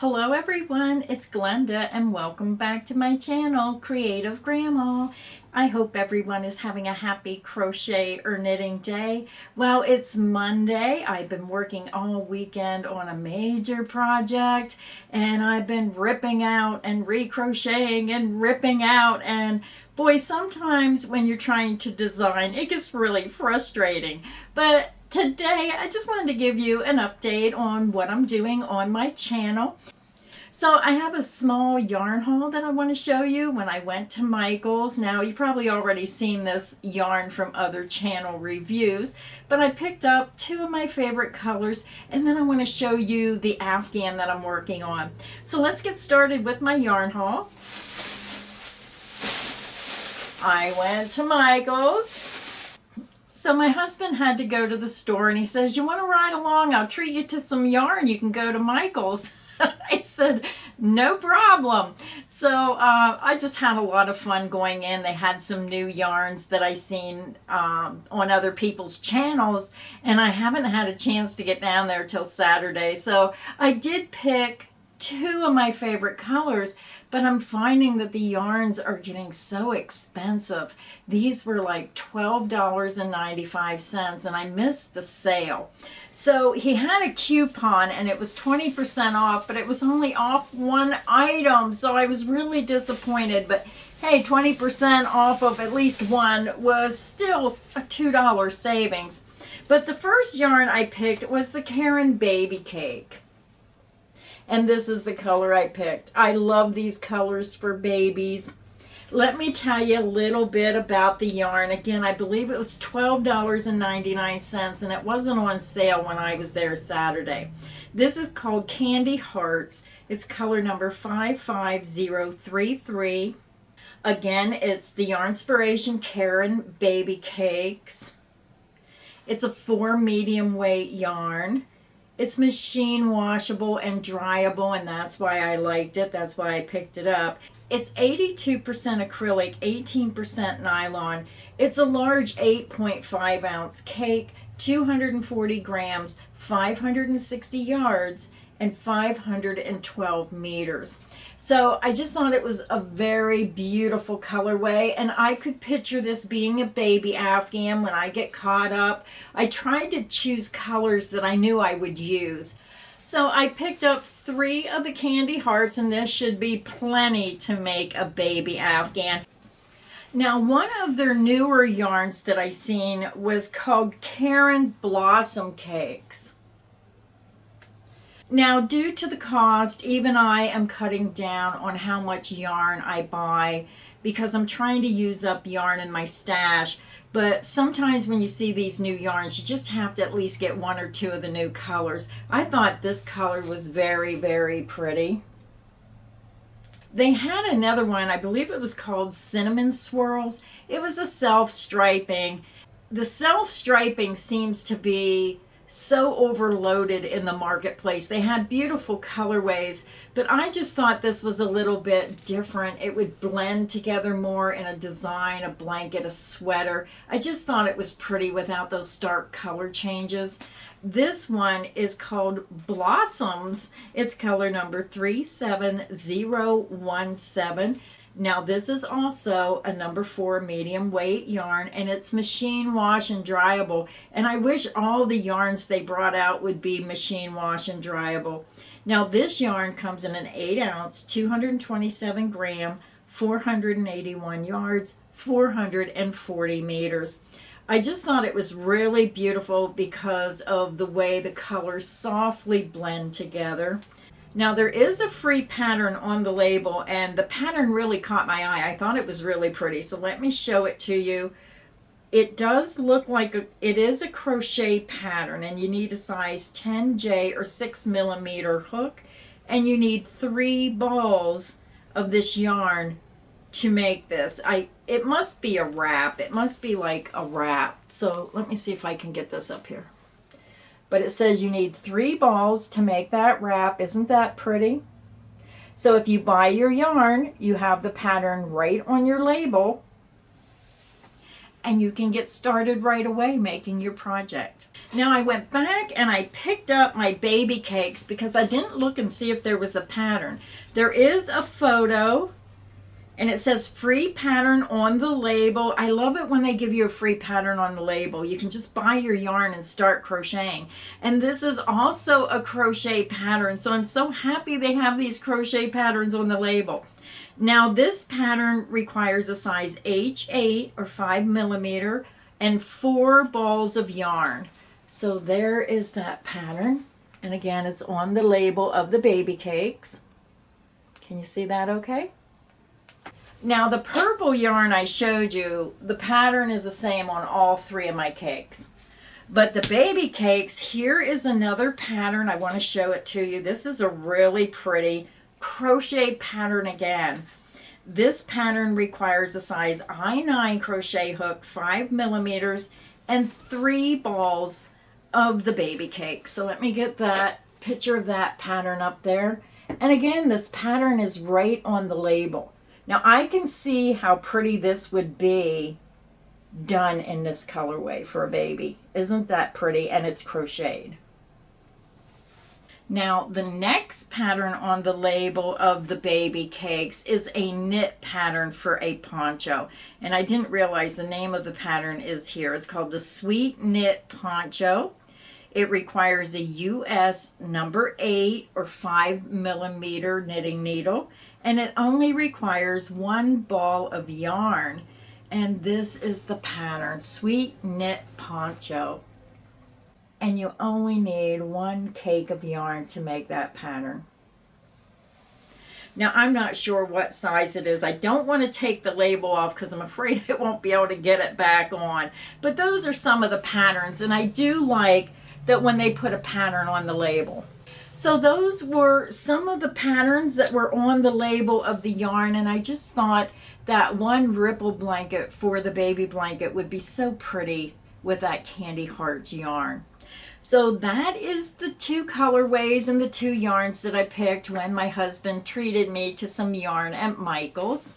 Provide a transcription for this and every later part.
Hello everyone, it's Glenda and welcome back to my channel, Creative Grandma. I hope everyone is having a happy crochet or knitting day. Well, it's Monday. I've been working all weekend on a major project and I've been ripping out and recrocheting and ripping out, and boy, sometimes when you're trying to design it gets really frustrating. But today I just wanted to give you an update on what I'm doing on my channel. So I have a small yarn haul that I want to show you when I went to Michael's. Now, you probably already seen this yarn from other channel reviews, but I picked up two of my favorite colors, and then I want to show you the Afghan that I'm working on. So let's get started with my yarn haul. I went to Michael's. So my husband had to go to the store and he says, "You want to ride along? I'll treat you to some yarn. You can go to Michael's." I said, no problem. So I just had a lot of fun going in. They had some new yarns that I seen on other people's channels, and I haven't had a chance to get down there till Saturday. So I did pick two of my favorite colors, but I'm finding that the yarns are getting so expensive. These were like $12.95, and I missed the sale. So he had a coupon and it was 20% off, but it was only off one item, so I was really disappointed. But hey, 20% off of at least one was still a $2 savings. But the first yarn I picked was the Karen Baby Cake. And this is the color I picked. I love these colors for babies. Let me tell you a little bit about the yarn. Again, I believe it was $12.99, and it wasn't on sale when I was there Saturday. This is called Candy Hearts. It's color number 55033. Again, it's the Yarnspiration Karen Baby Cakes. It's a 4 medium weight yarn. It's machine washable and dryable, and that's why I liked it. That's why I picked it up. It's 82% acrylic, 18% nylon. It's a large 8.5 ounce cake, 240 grams, 560 yards, and 512 meters. So I just thought it was a very beautiful colorway, and I could picture this being a baby Afghan when I get caught up. I tried to choose colors that I knew I would use. So I picked up 3 of the Candy Hearts, and this should be plenty to make a baby Afghan. Now, one of their newer yarns that I seen was called Karen Blossom Cakes. Now, due to the cost, even I am cutting down on how much yarn I buy because I'm trying to use up yarn in my stash. But sometimes when you see these new yarns, you just have to at least get 1 or 2 of the new colors. I thought this color was very, very pretty. They had another one, I believe it was called Cinnamon Swirls. It was a self-striping. The self-striping seems to be so overloaded in the marketplace. They had beautiful colorways, but I just thought this was a little bit different. It would blend together more in a design, a blanket, a sweater. I just thought it was pretty without those stark color changes. This one is called Blossoms. It's color number 37017. Now, this is also a number 4 medium weight yarn, and it's machine wash and dryable. And I wish all the yarns they brought out would be machine wash and dryable. Now, this yarn comes in an 8 ounce, 227 gram, 481 yards, 440 meters. I just thought it was really beautiful because of the way the colors softly blend together. Now, there is a free pattern on the label, and the pattern really caught my eye. I thought it was really pretty, so let me show it to you. It does look like it is a crochet pattern, and you need a size 10J or 6 millimeter hook, and you need 3 balls of this yarn to make this. It must be a wrap. It must be like a wrap. So let me see if I can get this up here. But it says you need 3 balls to make that wrap. Isn't that pretty? So if you buy your yarn, you have the pattern right on your label. and you can get started right away making your project. Now I went back and I picked up my baby cakes because I didn't look and see if there was a pattern. There is a photo and it says free pattern on the label. I love it when they give you a free pattern on the label. You can just buy your yarn and start crocheting. And this is also a crochet pattern, so I'm so happy they have these crochet patterns on the label. Now this pattern requires a size H8 or 5 millimeter and 4 balls of yarn. So there is that pattern. And again, it's on the label of the baby cakes. Can you see that okay? Now the purple yarn I showed you, the pattern is the same on all 3 of my cakes. But the baby cakes, here is another pattern. I want to show it to you. This is a really pretty crochet pattern again. This pattern requires a size I9 crochet hook, 5 millimeters, and 3 balls of the baby cake. So let me get that picture of that pattern up there. And again, this pattern is right on the label. Now I can see how pretty this would be done in this colorway for a baby. Isn't that pretty? And it's crocheted. Now the next pattern on the label of the baby cakes is a knit pattern for a poncho. And I didn't realize the name of the pattern is here. It's called the Sweet Knit Poncho. It requires a US number 8 or 5 millimeter knitting needle. And it only requires 1 ball of yarn. And this is the pattern, Sweet Knit Poncho. And you only need 1 cake of yarn to make that pattern. Now I'm not sure what size it is. I don't want to take the label off because I'm afraid I won't be able to get it back on. But those are some of the patterns, and I do like that when they put a pattern on the label. So those were some of the patterns that were on the label of the yarn, and I just thought that one ripple blanket for the baby blanket would be so pretty with that Candy Hearts yarn. So that is the 2 colorways and the 2 yarns that I picked when my husband treated me to some yarn at Michael's.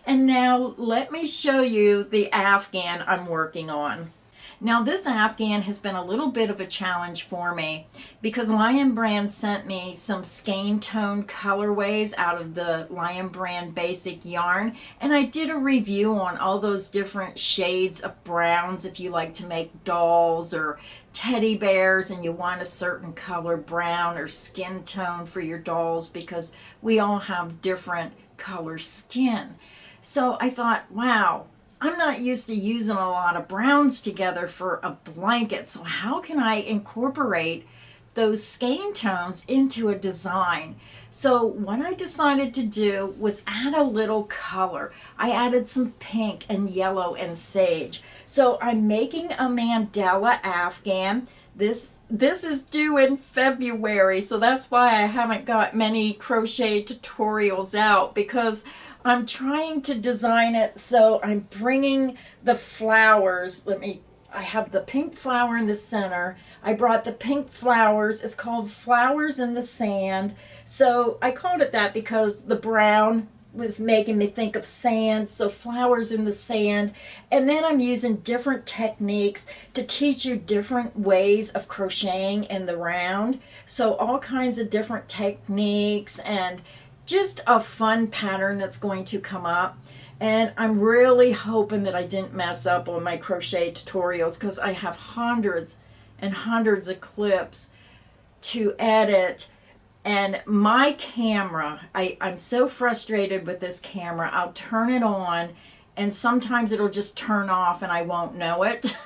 And now let me show you the Afghan I'm working on. Now this Afghan has been a little bit of a challenge for me because Lion Brand sent me some skein tone colorways out of the Lion Brand basic yarn, and I did a review on all those different shades of browns if you like to make dolls or teddy bears and you want a certain color brown or skin tone for your dolls because we all have different color skin. So I thought, wow, I'm not used to using a lot of browns together for a blanket, so how can I incorporate those skein tones into a design? So what I decided to do was add a little color. I added some pink and yellow and sage. So I'm making a Mandela Afghan. This is due in February, so that's why I haven't got many crochet tutorials out, because I'm trying to design it so I'm bringing the flowers. I have the pink flower in the center. I brought the pink flowers. It's called Flowers in the Sand. So I called it that because the brown was making me think of sand, so flowers in the sand. And then I'm using different techniques to teach you different ways of crocheting in the round. So all kinds of different techniques and just a fun pattern that's going to come up. And I'm really hoping that I didn't mess up on my crochet tutorials because I have hundreds and hundreds of clips to edit. And my camera, I'm so frustrated with this camera. I'll turn it on and sometimes it'll just turn off and I won't know it.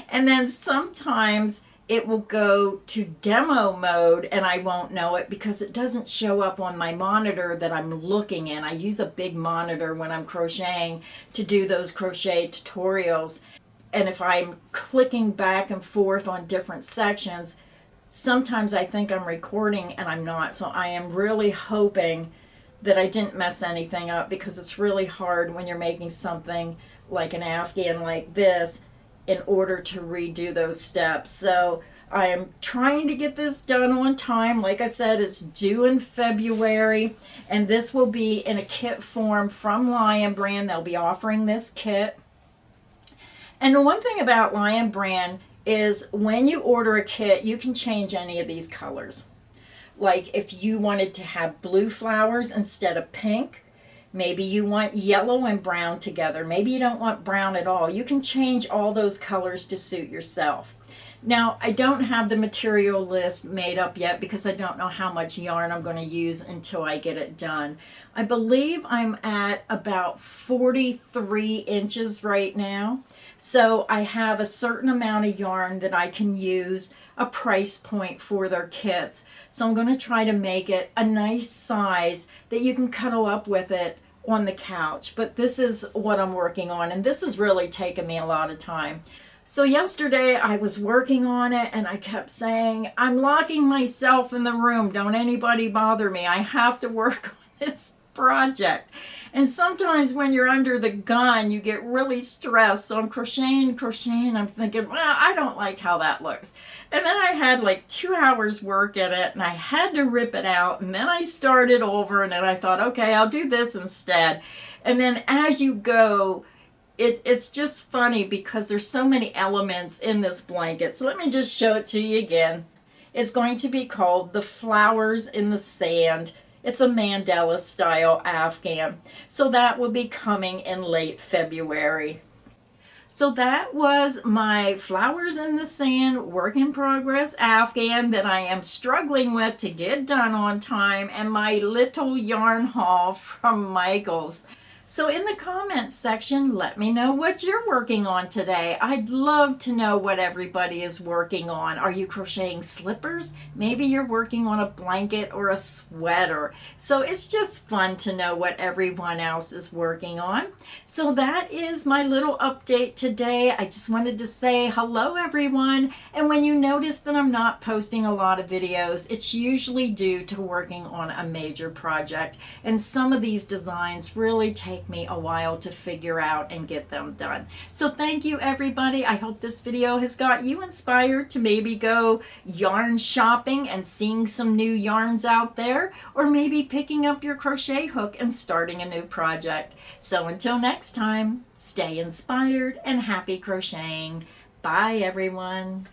And then sometimes it will go to demo mode and I won't know it because it doesn't show up on my monitor that I'm looking in. I use a big monitor when I'm crocheting to do those crochet tutorials. And if I'm clicking back and forth on different sections, sometimes I think I'm recording and I'm not. So I am really hoping that I didn't mess anything up, because it's really hard when you're making something like an Afghan like this in order to redo those steps. So I am trying to get this done on time. Like I said, it's due in February, and this will be in a kit form from Lion Brand. They'll be offering this kit. And the one thing about Lion Brand is when you order a kit, you can change any of these colors. Like if you wanted to have blue flowers instead of pink, maybe you want yellow and brown together, maybe you don't want brown at all. You can change all those colors to suit yourself. Now, I don't have the material list made up yet because I don't know how much yarn I'm going to use until I get it done. I believe I'm at about 43 inches right now. So I have a certain amount of yarn that I can use, a price point for their kits. So I'm going to try to make it a nice size that you can cuddle up with it on the couch. But this is what I'm working on, and this has really taken me a lot of time. So yesterday I was working on it and I kept saying, I'm locking myself in the room. Don't anybody bother me. I have to work on this project. And sometimes when you're under the gun, you get really stressed. So I'm crocheting. I'm thinking, well, I don't like how that looks. And then I had like 2 hours work at it and I had to rip it out. And then I started over and then I thought, okay, I'll do this instead. And then as you go, it's just funny because there's so many elements in this blanket. So let me just show it to you again. It's going to be called The Flowers in the Sand. It's a Mandela style Afghan. So that will be coming in late February. So that was my Flowers in the Sand work in progress Afghan that I am struggling with to get done on time, and my little yarn haul from Michaels. So in the comments section, let me know what you're working on today. I'd love to know what everybody is working on. Are you crocheting slippers? Maybe you're working on a blanket or a sweater. So it's just fun to know what everyone else is working on. So that is my little update today. I just wanted to say hello everyone. And when you notice that I'm not posting a lot of videos, it's usually due to working on a major project. And some of these designs really take me a while to figure out and get them done. So thank you everybody. I hope this video has got you inspired to maybe go yarn shopping and seeing some new yarns out there, or maybe picking up your crochet hook and starting a new project. So until next time, stay inspired and happy crocheting. Bye everyone.